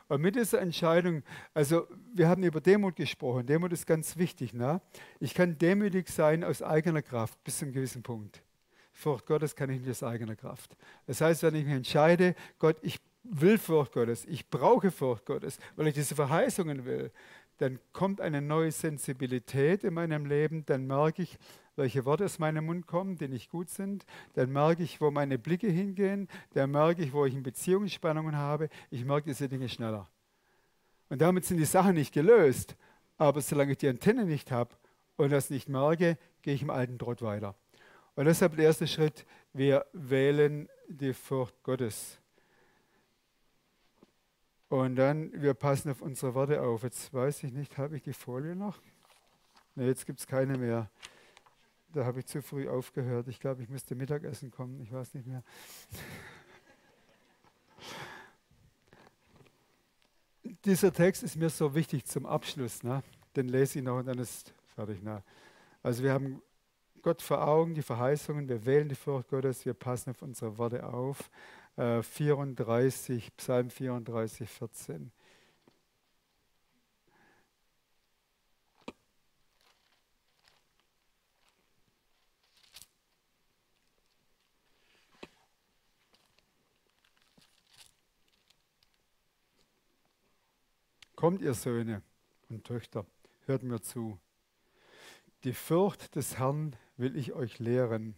Und mit dieser Entscheidung, also wir haben über Demut gesprochen. Demut ist ganz wichtig. Ne? Ich kann demütig sein aus eigener Kraft bis zu einem gewissen Punkt. Furcht Gottes kann ich nicht aus eigener Kraft. Das heißt, wenn ich mich entscheide, Gott, ich will Furcht Gottes, ich brauche Furcht Gottes, weil ich diese Verheißungen will, dann kommt eine neue Sensibilität in meinem Leben, dann merke ich, welche Worte aus meinem Mund kommen, die nicht gut sind, dann merke ich, wo meine Blicke hingehen, dann merke ich, wo ich in Beziehungsspannungen habe, ich merke diese Dinge schneller. Und damit sind die Sachen nicht gelöst, aber solange ich die Antenne nicht habe und das nicht merke, gehe ich im alten Trott weiter. Und deshalb der erste Schritt, wir wählen die Furcht Gottes. Und dann, wir passen auf unsere Worte auf. Jetzt weiß ich nicht, habe ich die Folie noch? Ne, jetzt gibt es keine mehr. Da habe ich zu früh aufgehört. Ich glaube, ich müsste Mittagessen kommen. Ich weiß nicht mehr. Dieser Text ist mir so wichtig zum Abschluss. Ne? Den lese ich noch und dann ist fertig. Ne? Also wir haben Gott vor Augen, die Verheißungen. Wir wählen die Furcht Gottes. Wir passen auf unsere Worte auf. 34, Psalm 34, 14. Kommt, ihr Söhne und Töchter, hört mir zu. Die Furcht des Herrn will ich euch lehren.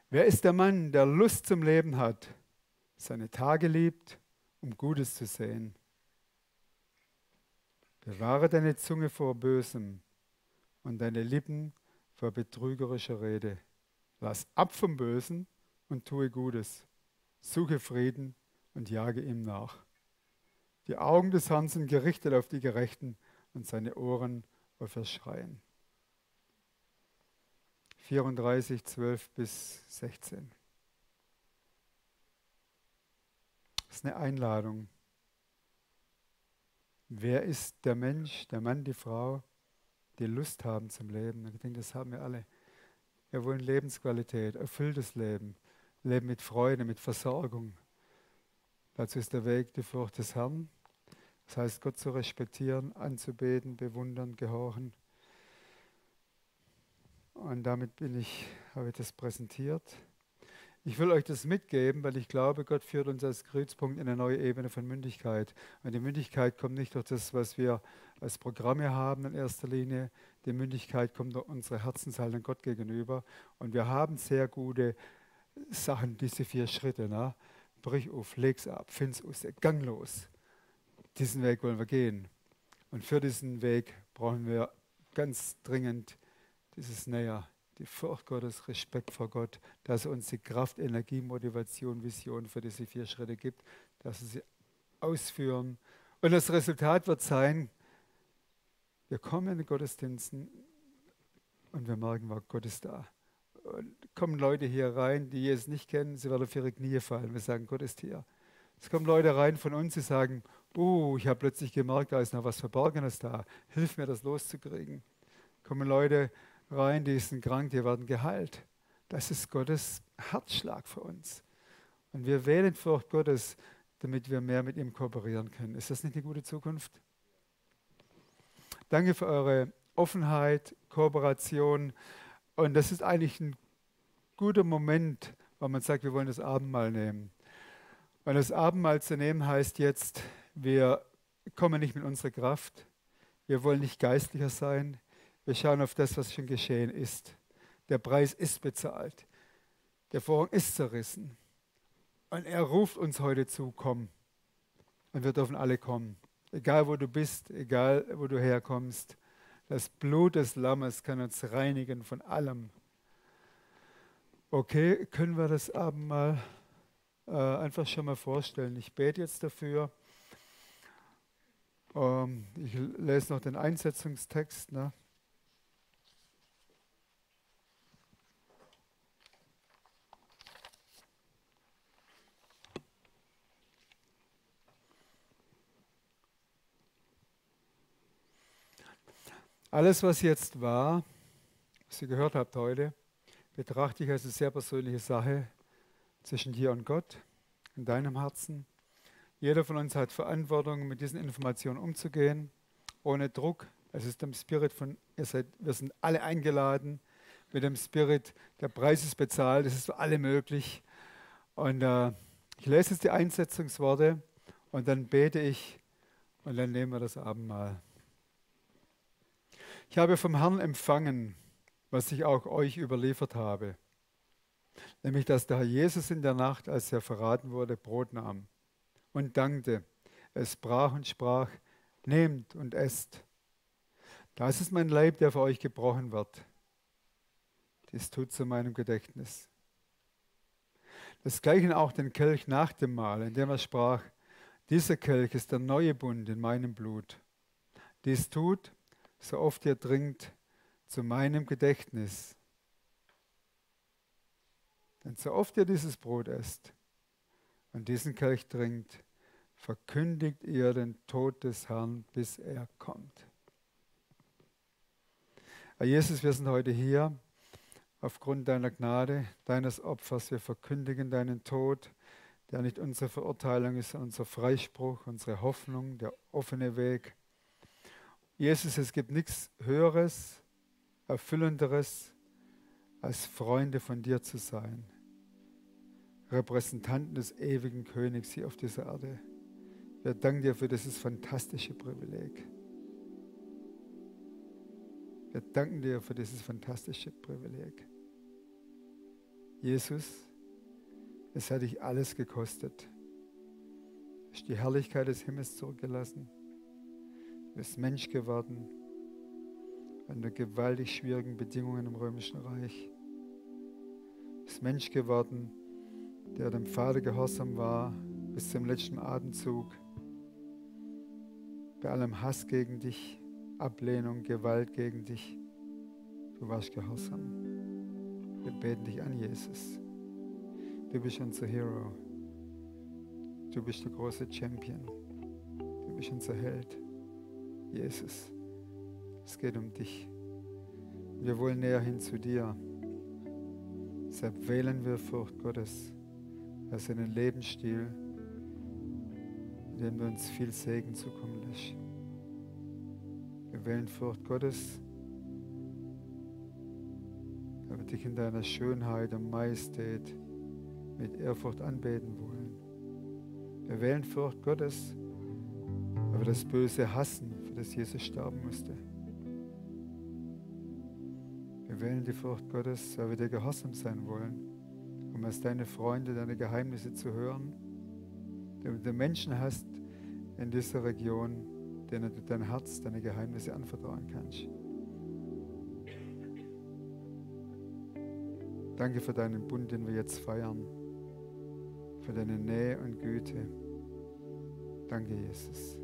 Wer ist der Mann, der Lust zum Leben hat, seine Tage liebt, um Gutes zu sehen? Bewahre deine Zunge vor Bösem und deine Lippen vor betrügerischer Rede. Lass ab vom Bösen und tue Gutes. Suche Frieden und jage ihm nach. Die Augen des Herrn sind gerichtet auf die Gerechten und seine Ohren auf das Schreien. 34, 12 bis 16. Das ist eine Einladung. Wer ist der Mensch, der Mann, die Frau, die Lust haben zum Leben? Ich denke, das haben wir alle. Wir wollen Lebensqualität, erfülltes Leben, Leben mit Freude, mit Versorgung. Dazu ist der Weg die Furcht des Herrn. Das heißt, Gott zu respektieren, anzubeten, bewundern, gehorchen. Und damit habe ich das präsentiert. Ich will euch das mitgeben, weil ich glaube, Gott führt uns als Kreuzpunkt in eine neue Ebene von Mündigkeit. Und die Mündigkeit kommt nicht durch das, was wir als Programme haben in erster Linie. Die Mündigkeit kommt durch unsere Herzenshaltung Gott gegenüber. Und wir haben sehr gute Sachen, diese 4 Schritte. Ne? Brich auf, leg's ab, find's aus, gang los. Diesen Weg wollen wir gehen. Und für diesen Weg brauchen wir ganz dringend dieses Näher, die Furcht Gottes, Respekt vor Gott, dass er uns die Kraft, Energie, Motivation, Vision für diese 4 Schritte gibt, dass wir sie ausführen. Und das Resultat wird sein, wir kommen in den Gottesdiensten und wir merken, Gott ist da. Und kommen Leute hier rein, die Jesus nicht kennen, sie werden auf ihre Knie fallen. Wir sagen, Gott ist hier. Es kommen Leute rein von uns, die sagen, ich habe plötzlich gemerkt, da ist noch was Verborgenes da. Hilf mir, das loszukriegen. Kommen Leute rein, die sind krank, die werden geheilt. Das ist Gottes Herzschlag für uns. Und wir wählen Furcht Gottes, damit wir mehr mit ihm kooperieren können. Ist das nicht eine gute Zukunft? Danke für eure Offenheit, Kooperation. Und das ist eigentlich ein guter Moment, wo man sagt, wir wollen das Abendmahl nehmen. Weil das Abendmahl zu nehmen heißt jetzt, wir kommen nicht mit unserer Kraft, wir wollen nicht geistlicher sein, wir schauen auf das, was schon geschehen ist. Der Preis ist bezahlt, der Vorhang ist zerrissen und er ruft uns heute zu, komm. Und wir dürfen alle kommen, egal wo du bist, egal wo du herkommst. Das Blut des Lammes kann uns reinigen von allem. Okay, können wir das Abendmahl einfach schon mal vorstellen. Ich bete jetzt dafür. Ich lese noch den Einsetzungstext. Ne? Alles, was jetzt war, was ihr gehört habt heute, betrachte ich als eine sehr persönliche Sache zwischen dir und Gott, in deinem Herzen. Jeder von uns hat Verantwortung, mit diesen Informationen umzugehen, ohne Druck. Es ist im Spirit von, wir sind alle eingeladen, mit dem Spirit, der Preis ist bezahlt, es ist für alle möglich. Und ich lese jetzt die Einsetzungsworte und dann bete ich und dann nehmen wir das Abendmahl. Ich habe vom Herrn empfangen, was ich auch euch überliefert habe, nämlich dass der Herr Jesus in der Nacht, als er verraten wurde, Brot nahm und dankte. Es brach und sprach, nehmt und esst. Das ist mein Leib, der für euch gebrochen wird. Dies tut zu meinem Gedächtnis. Desgleichen auch den Kelch nach dem Mahl, indem er sprach, dieser Kelch ist der neue Bund in meinem Blut. Dies tut, so oft ihr trinkt, zu meinem Gedächtnis. Denn so oft ihr dieses Brot esst und diesen Kelch trinkt, verkündigt ihr den Tod des Herrn, bis er kommt. Herr Jesus, wir sind heute hier aufgrund deiner Gnade, deines Opfers. Wir verkündigen deinen Tod, der nicht unsere Verurteilung ist, sondern unser Freispruch, unsere Hoffnung, der offene Weg. Jesus, es gibt nichts Höheres, Erfüllenderes, als Freunde von dir zu sein. Repräsentanten des ewigen Königs hier auf dieser Erde. Wir danken dir für dieses fantastische Privileg. Wir danken dir für dieses fantastische Privileg. Jesus, es hat dich alles gekostet. Du hast die Herrlichkeit des Himmels zurückgelassen. Du bist Mensch geworden, unter gewaltig schwierigen Bedingungen im Römischen Reich. Du bist Mensch geworden, der dem Vater gehorsam war bis zum letzten Atemzug. Bei allem Hass gegen dich, Ablehnung, Gewalt gegen dich. Du warst gehorsam. Wir beten dich an, Jesus. Du bist unser Hero. Du bist der große Champion. Du bist unser Held. Jesus, es geht um dich. Wir wollen näher hin zu dir. Deshalb wählen wir Furcht Gottes als einen Lebensstil, in dem du uns viel Segen zukommen lässt. Wir wählen Furcht Gottes, weil wir dich in deiner Schönheit und Majestät mit Ehrfurcht anbeten wollen. Wir wählen Furcht Gottes, weil wir das Böse hassen, für das Jesus sterben musste. Wir wählen die Furcht Gottes, weil wir dir gehorsam sein wollen, um als deine Freunde deine Geheimnisse zu hören, damit du Menschen hast in dieser Region, denen du dein Herz, deine Geheimnisse anvertrauen kannst. Danke für deinen Bund, den wir jetzt feiern, für deine Nähe und Güte. Danke, Jesus.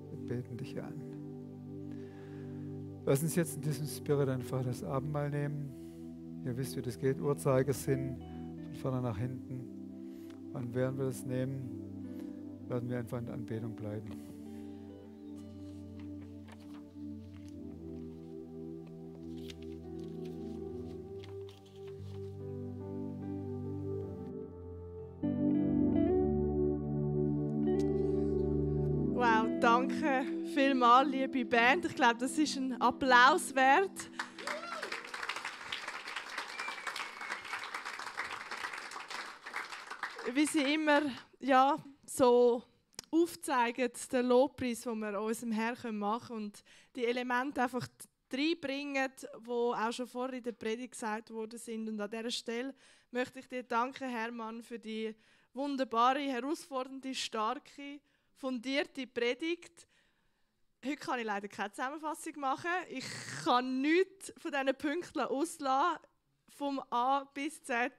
Wir beten dich an. Lass uns jetzt in diesem Spirit einfach das Abendmahl nehmen. Ihr wisst, wie das geht. Uhrzeigersinn von vorne nach hinten. Und während wir das nehmen, werden wir einfach in der Anbetung bleiben. Wow, danke Danke vielmals, liebe Band. Ich glaube, das ist ein Applaus wert. Wie sie immer so aufzeigen, den Lobpreis, den wir unserem Herrn machen können und die Elemente einfach reinbringen, die auch schon vorher in der Predigt gesagt worden sind. Und an dieser Stelle möchte ich dir danken, Hermann, für die wunderbare, herausfordernde, starke, fundierte Predigt. Heute kann ich leider keine Zusammenfassung machen. Ich kann nichts von diesen Punkten auslassen. Vom A bis Z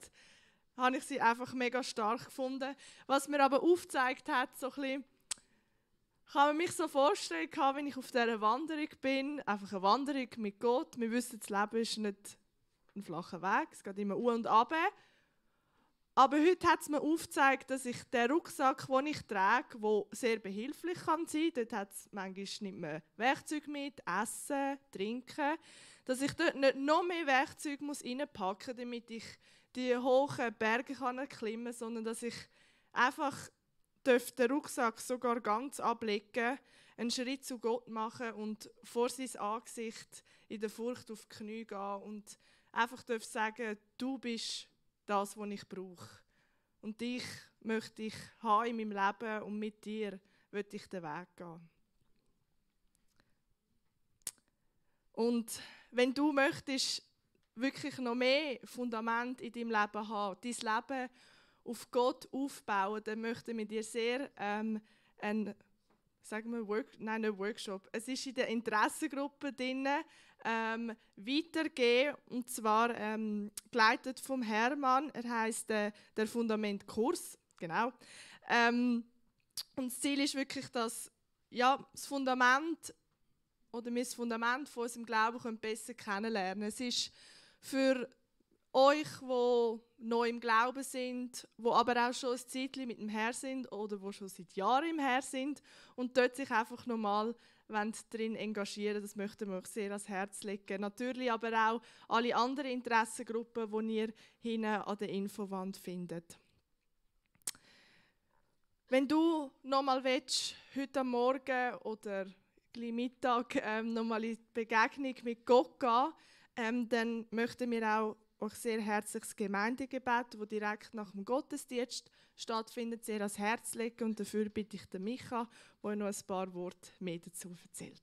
habe ich sie einfach mega stark gefunden. Was mir aber aufgezeigt hat, so ein bisschen, kann man mich so vorstellen, wenn ich auf dieser Wanderung bin, einfach eine Wanderung mit Gott. Wir wissen, das Leben ist nicht ein flacher Weg, es geht immer und runter. Aber heute hat es mir aufgezeigt, dass ich den Rucksack, den ich trage, der sehr behilflich kann sein, dort hat es manchmal nicht mehr Werkzeuge mit, Essen, Trinken, dass ich dort nicht noch mehr Werkzeuge reinpacken muss, damit ich die hohen Berge erklimmen kann, sondern dass ich einfach den Rucksack sogar ganz ablegen, einen Schritt zu Gott machen und vor sein Angesicht in der Furcht auf die Knie gehen und einfach sagen, du bist das, was ich brauche. Und dich möchte ich haben in meinem Leben und mit dir möchte ich den Weg gehen. Und wenn du möchtest, wirklich noch mehr Fundament in deinem Leben haben, dein Leben auf Gott aufbauen, dann möchten wir dir sehr Workshop. Es ist in der Interessengruppe drin, weitergehen, und zwar geleitet vom Hermann. Er heisst der Fundamentkurs, genau. Und das Ziel ist wirklich, dass das Fundament oder wir das Fundament von unserem Glauben besser kennenlernen können. Es ist für euch, die neu im Glauben sind, die aber auch schon ein Zeitchen mit dem Herrn sind oder die schon seit Jahren im Herrn sind und dort sich einfach nochmal drin engagieren, das möchten wir euch sehr ans Herz legen. Natürlich aber auch alle anderen Interessengruppen, die ihr hinten an der Infowand findet. Wenn du nochmal willst, heute Morgen oder gleich Mittag nochmal in die Begegnung mit Gott gehen, dann möchten wir auch euch sehr herzliches Gemeindegebet, das direkt nach dem Gottesdienst stattfindet, sehr ans Herz legen. Und dafür bitte ich den Micha, der noch ein paar Worte mehr dazu erzählt.